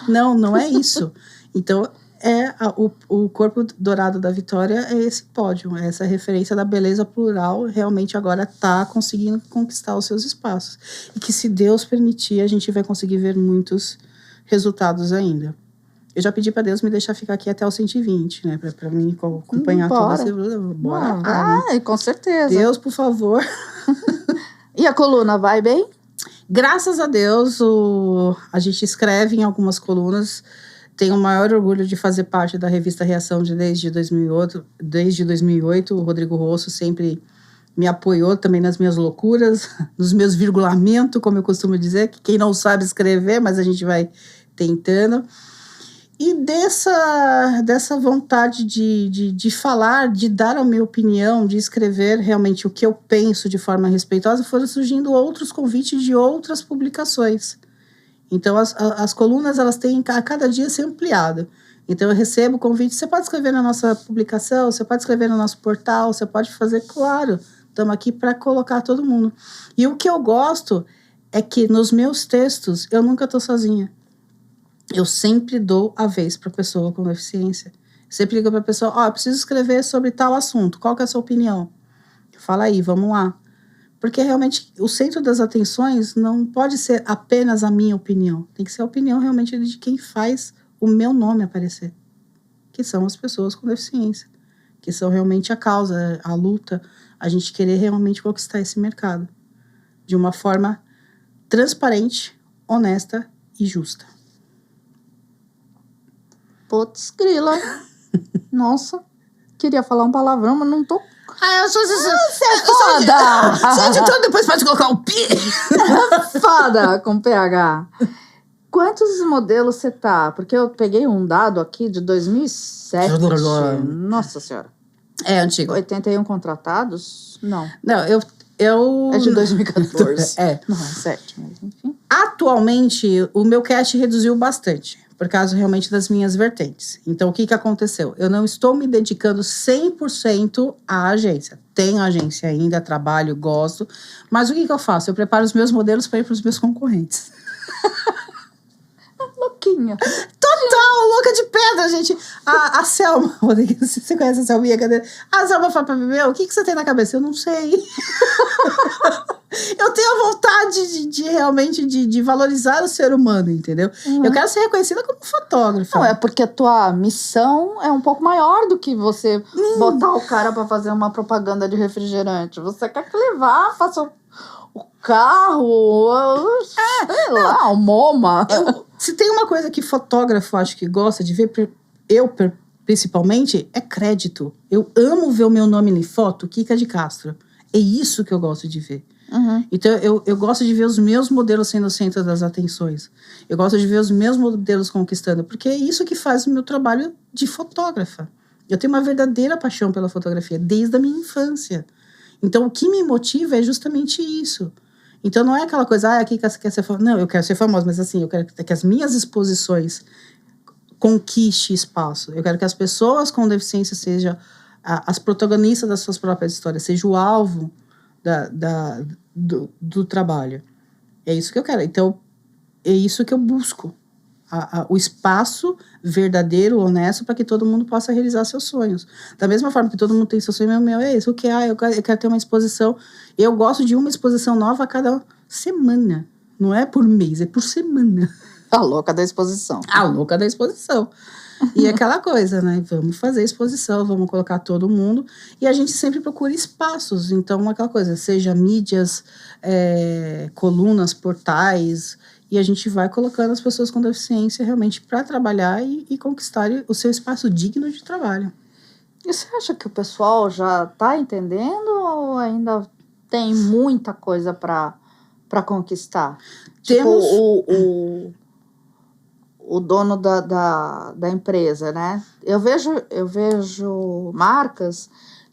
Não, não é isso. Então, o corpo dourado da Vitória é esse pódio, é essa referência da beleza plural, realmente agora está conseguindo conquistar os seus espaços. E que, se Deus permitir, a gente vai conseguir ver muitos resultados ainda. Eu já pedi para Deus me deixar ficar aqui até os 120, né? Para mim acompanhar toda essa... Bora. Com certeza. Deus, por favor. E a coluna vai bem? Graças a Deus, a gente escreve em algumas colunas. Tenho o maior orgulho de fazer parte da revista Reação desde 2008. Desde 2008, o Rodrigo Rosso sempre me apoiou também nas minhas loucuras, nos meus virgulamentos, como eu costumo dizer, que quem não sabe escrever, mas a gente vai tentando. E dessa vontade de falar, de dar a minha opinião, de escrever realmente o que eu penso de forma respeitosa, foram surgindo outros convites de outras publicações. Então, as colunas, elas têm a cada dia ser ampliado. Então, eu recebo convite, você pode escrever na nossa publicação, você pode escrever no nosso portal, você pode fazer, claro, estamos aqui para colocar todo mundo. E o que eu gosto é que nos meus textos, eu nunca estou sozinha. Eu sempre dou a vez para a pessoa com deficiência. Sempre ligo para a pessoa, eu preciso escrever sobre tal assunto, qual que é a sua opinião? Fala aí, vamos lá. Porque realmente o centro das atenções não pode ser apenas a minha opinião. Tem que ser a opinião realmente de quem faz o meu nome aparecer. Que são as pessoas com deficiência. Que são realmente a causa, a luta, a gente querer realmente conquistar esse mercado. De uma forma transparente, honesta e justa. Putz, grila. Nossa, queria falar um palavrão, mas não tô. Eu sou... Você é foda! Você editor, depois pode colocar o pi. Foda com PH. Quantos modelos você tá? Porque eu peguei um dado aqui de 2007. Nossa Senhora. É antigo. 81 contratados? Não. Não, eu... É de 2014. Não, é 7, mas enfim. Atualmente, o meu cast reduziu bastante, por causa realmente das minhas vertentes. Então, o que aconteceu? Eu não estou me dedicando 100% à agência. Tenho agência ainda, trabalho, gosto. Mas o que eu faço? Eu preparo os meus modelos para ir para os meus concorrentes. Louquinha. Total, louca de pedra, gente. A Selma, você conhece a Selminha? A Selma fala pra mim, o que você tem na cabeça? Eu não sei. Eu tenho a vontade de realmente de valorizar o ser humano, entendeu? Eu quero ser reconhecida como fotógrafa. Não, é porque a tua missão é um pouco maior do que você botar o cara pra fazer uma propaganda de refrigerante. Você quer que levar, faça o carro, sei lá, o MoMA. Se tem uma coisa que fotógrafo acho que gosta de ver, principalmente, é crédito. Eu amo ver o meu nome em foto, Kika de Castro. É isso que eu gosto de ver. Então, eu gosto de ver os meus modelos sendo o centro das atenções. Eu gosto de ver os meus modelos conquistando, porque é isso que faz o meu trabalho de fotógrafa. Eu tenho uma verdadeira paixão pela fotografia, desde a minha infância. Então, o que me motiva é justamente isso. Então, não é aquela coisa, aqui quer ser famosa. Não, eu quero ser famosa, mas assim, eu quero que as minhas exposições conquistem espaço. Eu quero que as pessoas com deficiência sejam as protagonistas das suas próprias histórias, seja o alvo do trabalho. É isso que eu quero. Então, é isso que eu busco. O espaço verdadeiro, honesto, para que todo mundo possa realizar seus sonhos. Da mesma forma que todo mundo tem seu sonho, meu é isso. O que eu quero ter uma exposição. Eu gosto de uma exposição nova a cada semana. Não é por mês, é por semana. A louca da exposição. A louca da exposição. E aquela coisa, né? Vamos fazer exposição, vamos colocar todo mundo. E a gente sempre procura espaços. Então, aquela coisa, seja mídias, colunas, portais. E a gente vai colocando as pessoas com deficiência realmente para trabalhar e conquistar o seu espaço digno de trabalho. E você acha que o pessoal já está entendendo ou ainda tem muita coisa para conquistar. Temos... Tipo, o dono da empresa, né? Eu vejo marcas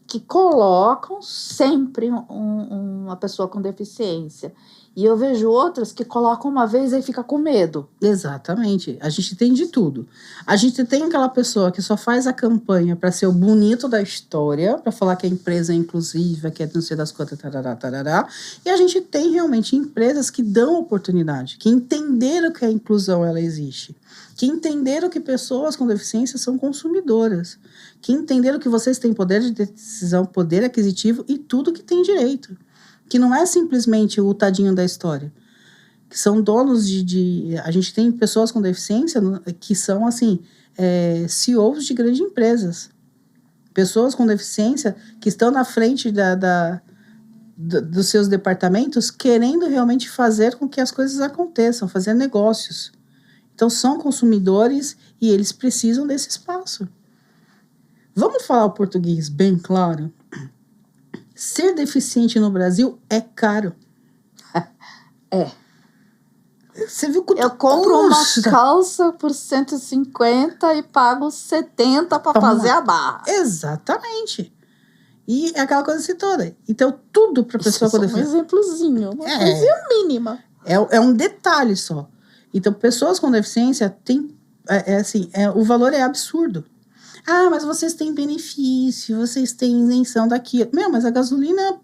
que colocam sempre uma pessoa com deficiência. E eu vejo outras que colocam uma vez e fica com medo. Exatamente. A gente tem de tudo. A gente tem aquela pessoa que só faz a campanha para ser o bonito da história, para falar que a empresa é inclusiva, que é não sei das quantas, tarará, tarará. E a gente tem realmente empresas que dão oportunidade, que entenderam que a inclusão ela existe, que entenderam que pessoas com deficiência são consumidoras, que entenderam que vocês têm poder de decisão, poder aquisitivo e tudo que tem direito. Que não é simplesmente o tadinho da história. Que são donos A gente tem pessoas com deficiência que são, assim, CEOs de grandes empresas. Pessoas com deficiência que estão na frente dos seus departamentos querendo realmente fazer com que as coisas aconteçam, fazer negócios. Então, são consumidores e eles precisam desse espaço. Vamos falar o português bem claro? Ser deficiente no Brasil é caro. É. Você viu quanto eu compro custa? Uma calça por 150 e pago 70 para fazer a barra. Exatamente. E é aquela coisa assim toda. Então, tudo para pessoa com deficiência. Um exemplozinho, uma coisinha mínima. É um detalhe só. Então, pessoas com deficiência têm. O valor é absurdo. Ah, mas vocês têm benefício, vocês têm isenção daqui. Mas a gasolina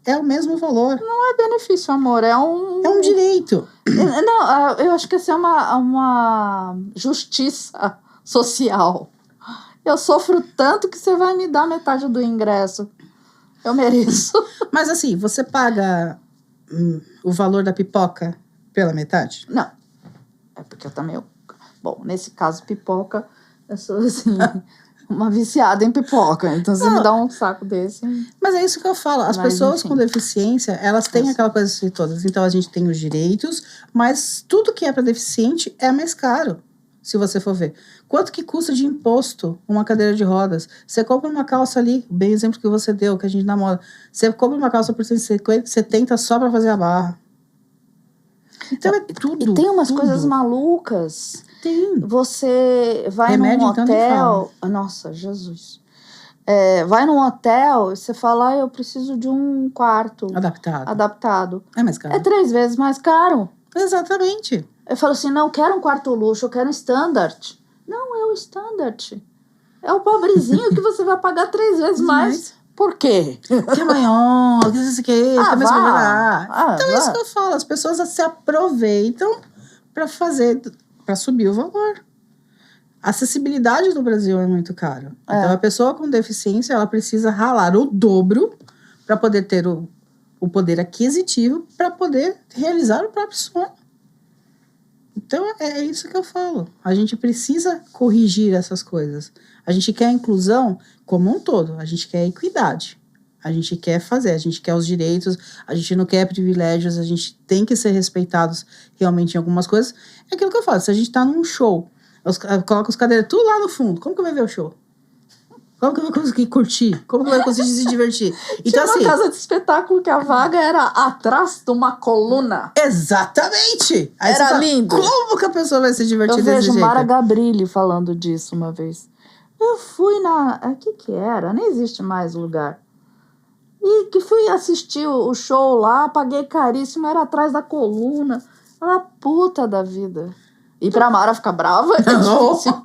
é o mesmo valor. Não é benefício, amor, é um... É um direito. Não, eu acho que essa é uma justiça social. Eu sofro tanto que você vai me dar metade do ingresso. Eu mereço. Mas assim, você paga o valor da pipoca pela metade? Não. É porque eu também... Bom, nesse caso, pipoca... Eu sou, assim, uma viciada em pipoca. Então, você me dá um saco desse... Mas é isso que eu falo. As pessoas com deficiência, elas têm aquela coisa assim todas. Então, a gente tem os direitos, mas tudo que é para deficiente é mais caro, se você for ver. Quanto que custa de imposto uma cadeira de rodas? Você compra uma calça ali, bem o exemplo que você deu, que a gente namora. Você compra uma calça por 150, 70 só para fazer a barra. Então, é tudo. E tem umas coisas malucas... Tem. Você vai Remédio, num hotel... Então, nossa, Jesus. Vai num hotel e você fala, eu preciso de um quarto... Adaptado. É mais caro. É 3 vezes mais caro. Exatamente. Eu falo assim, não, eu quero um quarto luxo, eu quero um standard. Não, é o standard. É o pobrezinho que você vai pagar 3 vezes mais. Por quê? Que é maior, que isso aqui, que é mais barato. Então é isso que eu falo, as pessoas se aproveitam para subir o valor. A acessibilidade do Brasil é muito cara. Então, a pessoa com deficiência, ela precisa ralar o dobro para poder ter o poder aquisitivo para poder realizar o próprio sonho. Então, é isso que eu falo. A gente precisa corrigir essas coisas. A gente quer a inclusão como um todo. A gente quer a equidade. A gente quer a gente quer os direitos, a gente não quer privilégios, a gente tem que ser respeitados realmente em algumas coisas. É aquilo que eu falo, se a gente tá num show, coloca os cadeiras tudo lá no fundo, como que vai ver o show? Como que vai conseguir curtir? Como que vai conseguir se divertir? Então, tinha uma casa de espetáculo que a vaga era atrás de uma coluna. Exatamente! Aí era lindo. Como que a pessoa vai se divertir desse jeito? Eu vejo Mara Gabrilli falando disso uma vez. Eu fui o que era? Nem existe mais o lugar. E que fui assistir o show lá, paguei caríssimo, era atrás da coluna. Ela puta da vida. E pra Mara ficar brava, é difícil.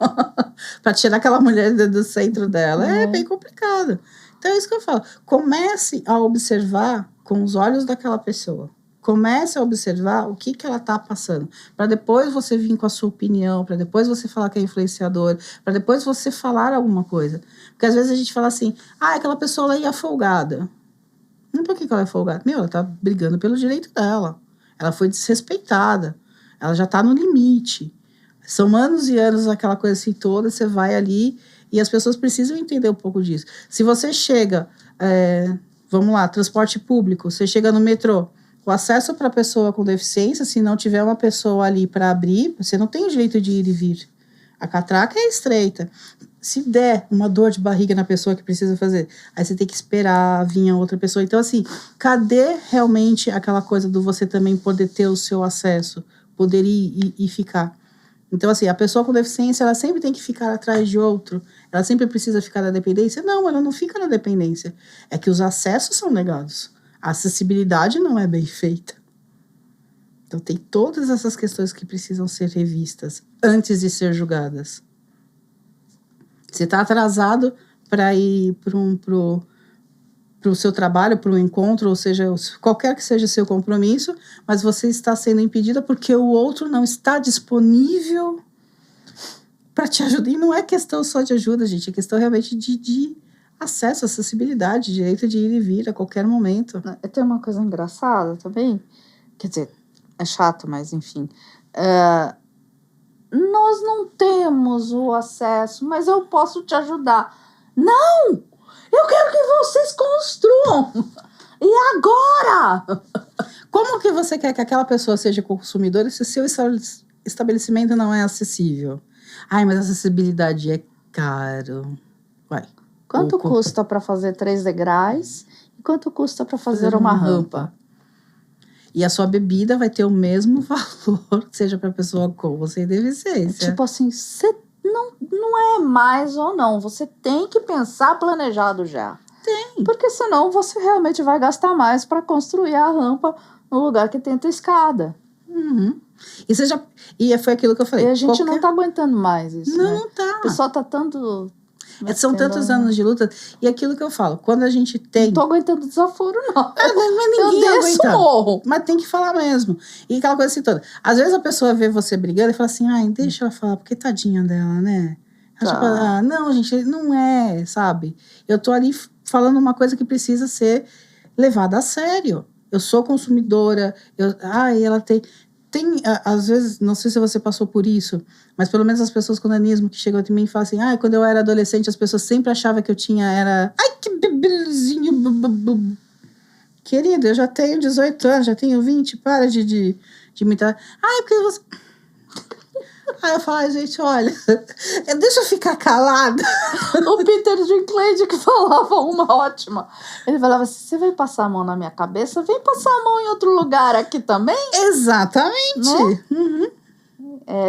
Pra tirar aquela mulher do centro dela, é bem complicado. Então é isso que eu falo. Comece a observar com os olhos daquela pessoa. Comece a observar o que ela tá passando. Para depois você vir com a sua opinião, para depois você falar que é influenciador, para depois você falar alguma coisa. Porque às vezes a gente fala assim, aquela pessoa lá ia folgada. Não, por que ela é folgada? Ela tá brigando pelo direito dela. Ela foi desrespeitada. Ela já tá no limite. São anos e anos aquela coisa assim toda, você vai ali e as pessoas precisam entender um pouco disso. Se você chega, vamos lá, transporte público, você chega no metrô, o acesso para pessoa com deficiência, se não tiver uma pessoa ali para abrir, você não tem o direito de ir e vir. A catraca é estreita. Se der uma dor de barriga na pessoa que precisa fazer, aí você tem que esperar vir a outra pessoa. Então, assim, cadê realmente aquela coisa do você também poder ter o seu acesso, poder ir e ficar? Então, assim, a pessoa com deficiência, ela sempre tem que ficar atrás de outro. Ela sempre precisa ficar na dependência. Não, ela não fica na dependência. É que os acessos são negados. A acessibilidade não é bem feita. Então, tem todas essas questões que precisam ser revistas antes de ser julgadas. Você está atrasado para ir para o seu trabalho, para um encontro, ou seja, qualquer que seja o seu compromisso, mas você está sendo impedida porque o outro não está disponível para te ajudar. E não é questão só de ajuda, gente, é questão realmente de acesso, acessibilidade, direito de ir e vir a qualquer momento. Tem uma coisa engraçada também, quer dizer, é chato, mas enfim. Nós não temos o acesso, mas eu posso te ajudar. Não! Eu quero que vocês construam! E agora? Como que você quer que aquela pessoa seja consumidora se o seu estabelecimento não é acessível? Ai, mas a acessibilidade é caro. Vai. Quanto custa para fazer 3 degraus? E quanto custa para fazer uma rampa? E a sua bebida vai ter o mesmo valor, seja para pessoa com ou sem deficiência. Tipo assim, você não é mais ou não. Você tem que pensar planejado já. Tem. Porque senão você realmente vai gastar mais para construir a rampa no lugar que tem a escada. Uhum. E foi aquilo que eu falei. E a gente não tá aguentando mais isso, não, né? Não tá. O pessoal tá tanto... São tantos anos de luta. E aquilo que eu falo, quando a gente tem... Não tô aguentando desaforo, não. Mas ninguém aguenta. Morro. Mas tem que falar mesmo. E aquela coisa assim toda. Às vezes a pessoa vê você brigando e fala assim, ai, deixa ela falar, porque tadinha dela, né? Tá. Não, gente, não é, sabe? Eu tô ali falando uma coisa que precisa ser levada a sério. Eu sou consumidora. Ela tem... às vezes, não sei se você passou por isso, mas pelo menos as pessoas com nanismo que chegam até mim e falam assim, quando eu era adolescente, as pessoas sempre achavam que eu tinha, ai, que bebezinho, querida, eu já tenho 18 anos, já tenho 20, para de imitar. Porque você... Aí eu falo, gente, olha, deixa eu ficar calada. O Peter Dinklage que falava uma ótima. Ele falava assim, você vai passar a mão na minha cabeça, vem passar a mão em outro lugar aqui também. Exatamente. Né? Uhum.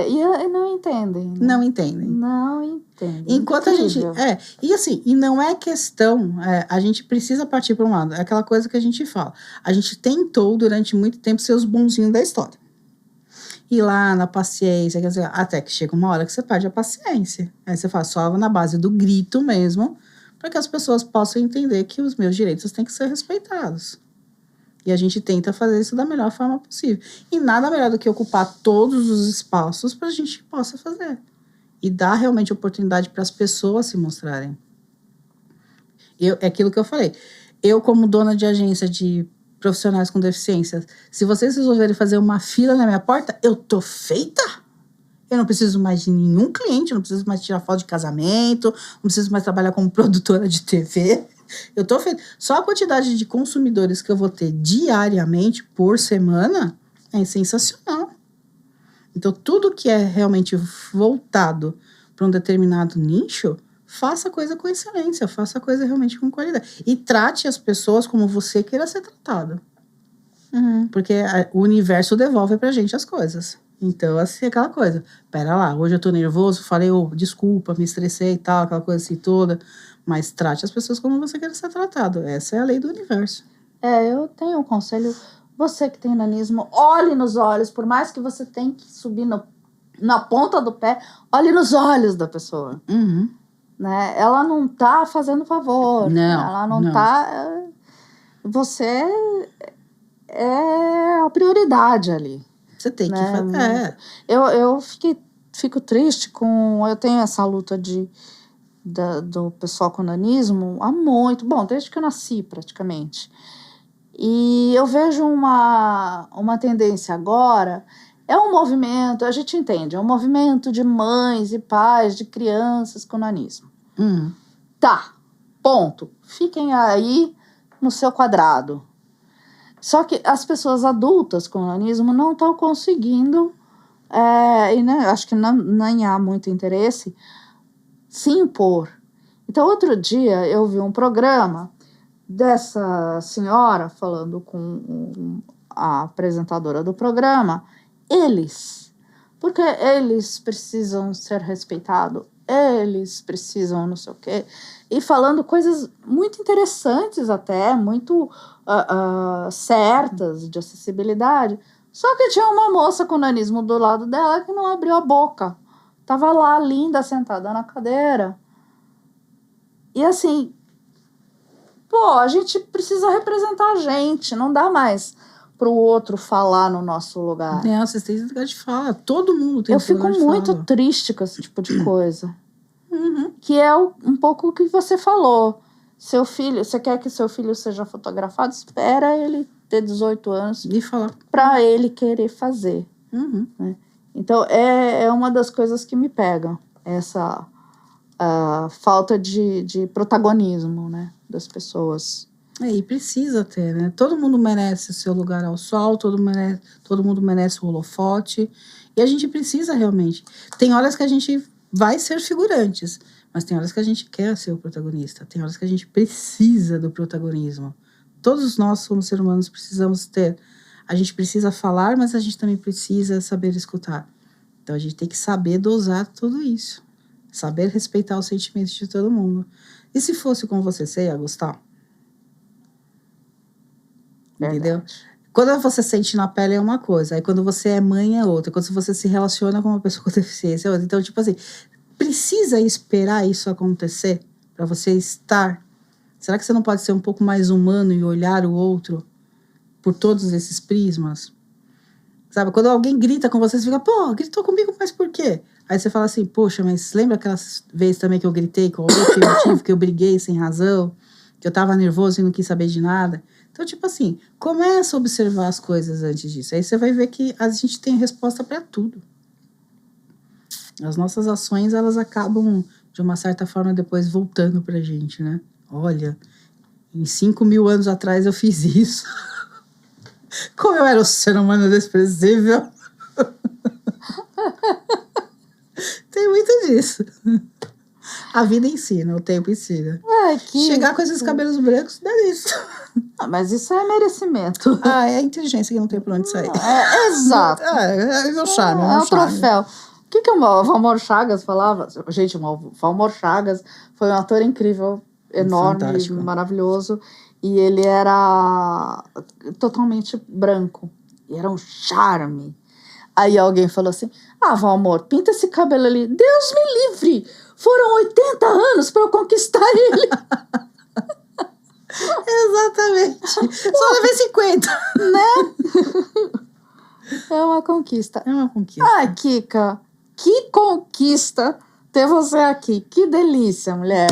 E não entendem. Né? Não entendem. Não entendem. Enquanto incrível. A gente... E assim, e não é questão... a gente precisa partir para um lado. É aquela coisa que a gente fala. A gente tentou, durante muito tempo, ser os bonzinhos da história. Ir lá na paciência, quer dizer, até que chega uma hora que você perde a paciência. Aí você fala só na base do grito mesmo, para que as pessoas possam entender que os meus direitos têm que ser respeitados. E a gente tenta fazer isso da melhor forma possível. E nada melhor do que ocupar todos os espaços para a gente possa fazer. E dar realmente oportunidade para as pessoas se mostrarem. É aquilo que eu falei. Eu, como dona de agência de profissionais com deficiências, se vocês resolverem fazer uma fila na minha porta, eu tô feita. Eu não preciso mais de nenhum cliente, eu não preciso mais tirar foto de casamento, não preciso mais trabalhar como produtora de TV. Eu tô feita. Só a quantidade de consumidores que eu vou ter diariamente, por semana, é sensacional. Então, tudo que é realmente voltado para um determinado nicho, faça a coisa com excelência, faça a coisa realmente com qualidade. E trate as pessoas como você queira ser tratado. Uhum. Porque o universo devolve pra gente as coisas. Então, assim, aquela coisa. Pera lá, hoje eu tô nervoso, falei, desculpa, me estressei e tal, aquela coisa assim toda. Mas trate as pessoas como você queira ser tratado. Essa é a lei do universo. Eu tenho um conselho. Você que tem nanismo, olhe nos olhos, por mais que você tenha que subir na ponta do pé, olhe nos olhos da pessoa. Uhum. Né? Ela não tá fazendo favor. Não, ela não tá... Você é a prioridade ali. Você tem que fazer. Eu fico triste com... Eu tenho essa luta do pessoal com nanismo há muito... Bom, desde que eu nasci, praticamente. E eu vejo uma tendência agora... É um movimento, a gente entende, é um movimento de mães e pais de crianças com nanismo. Tá, ponto. Fiquem aí no seu quadrado. Só que as pessoas adultas com nanismo não estão conseguindo, e né, acho que nem há muito interesse, se impor. Então, outro dia, eu vi um programa dessa senhora falando com a apresentadora do programa, porque eles precisam ser respeitados, eles precisam não sei o quê, e falando coisas muito interessantes até, muito certas de acessibilidade. Só que tinha uma moça com nanismo do lado dela que não abriu a boca. Tava lá, linda, sentada na cadeira. E assim, a gente precisa representar a gente, não dá mais pro outro falar no nosso lugar. Não, vocês têm lugar de fala, todo mundo tem lugar de fala. Eu fico muito triste com esse tipo de coisa. Uhum. Que é um pouco o que você falou. Seu filho, você quer que seu filho seja fotografado? Espera ele ter 18 anos e falar para ele querer fazer. Uhum. Né? Então, é uma das coisas que me pegam, essa falta de protagonismo, né, das pessoas. E precisa ter, né? Todo mundo merece seu lugar ao sol, todo mundo merece o holofote, e a gente precisa realmente. Tem horas que a gente vai ser figurantes, mas tem horas que a gente quer ser o protagonista, tem horas que a gente precisa do protagonismo. Todos nós, como seres humanos, precisamos ter. A gente precisa falar, mas a gente também precisa saber escutar. Então, a gente tem que saber dosar tudo isso. Saber respeitar os sentimentos de todo mundo. E se fosse com você ia gostar? Entendeu? Quando você sente na pele é uma coisa. Aí, quando você é mãe, é outra. Quando você se relaciona com uma pessoa com deficiência, é outra. Então, tipo assim, precisa esperar isso acontecer para você estar. Será que você não pode ser um pouco mais humano e olhar o outro por todos esses prismas? Sabe, quando alguém grita com você fica, gritou comigo, mas por quê? Aí você fala assim, poxa, mas lembra aquelas vezes também que eu gritei com outro motivo, que eu briguei sem razão, que eu tava nervoso e não quis saber de nada? Então, tipo assim, começa a observar as coisas antes disso. Aí você vai ver que a gente tem resposta para tudo. As nossas ações, elas acabam, de uma certa forma, depois voltando pra gente, né? Olha, em 5.000 anos atrás eu fiz isso. Como eu era um ser humano desprezível. Tem muito disso. A vida ensina, o tempo ensina. Chegar com esses cabelos brancos, dá isso. Mas isso é merecimento. É a inteligência que não tem por onde sair. Exato. É meu charme. É um troféu. O que o Valmor Chagas falava? Gente, o Valmor Chagas foi um ator incrível, enorme, fantástico, maravilhoso. E ele era totalmente branco. E era um charme. Aí alguém falou assim, Valmor, pinta esse cabelo ali. Deus me livre! Foram 80 anos para eu conquistar ele. Exatamente. Só levei 50. Né? É uma conquista. É uma conquista. Ai, Kika, que conquista ter você aqui. Que delícia, mulher.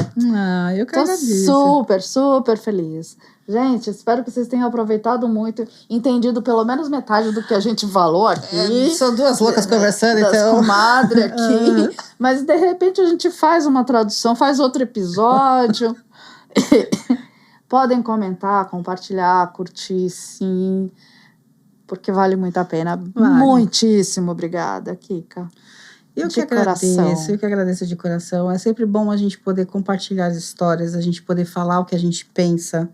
Eu que agradeço. Super, super feliz. Gente, espero que vocês tenham aproveitado muito, entendido pelo menos metade do que a gente falou aqui. São duas loucas conversando, das então. Comadre aqui. Mas, de repente, a gente faz uma tradução, faz outro episódio. Podem comentar, compartilhar, curtir, sim. Porque vale muito a pena. Vale. Muitíssimo obrigada, Kika. Eu que agradeço de coração. É sempre bom a gente poder compartilhar as histórias, a gente poder falar o que a gente pensa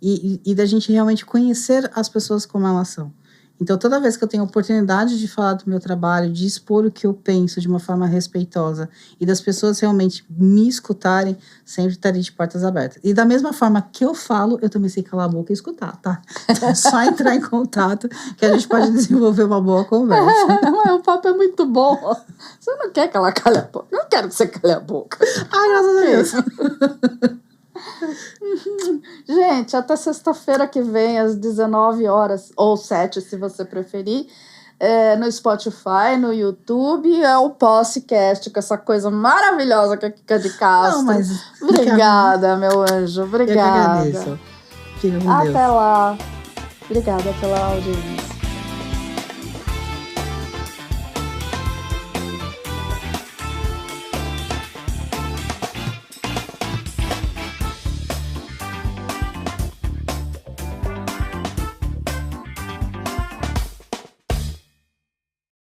e da gente realmente conhecer as pessoas como elas são. Então, toda vez que eu tenho a oportunidade de falar do meu trabalho, de expor o que eu penso de uma forma respeitosa e das pessoas realmente me escutarem, sempre estarei de portas abertas. E da mesma forma que eu falo, eu também sei calar a boca e escutar, tá? Então é só entrar em contato que a gente pode desenvolver uma boa conversa. O papo é muito bom. Você não quer que ela cale a boca? Eu não quero que você cale a boca. Graças a Deus. Gente, até sexta-feira que vem, às 19 horas, ou 7, se você preferir, no Spotify, no YouTube, é o podcast, com essa coisa maravilhosa que é Kika de Castro. Obrigada, meu anjo, obrigada. Eu que agradeço. Fica com Deus. Até lá. Obrigada pela audiência.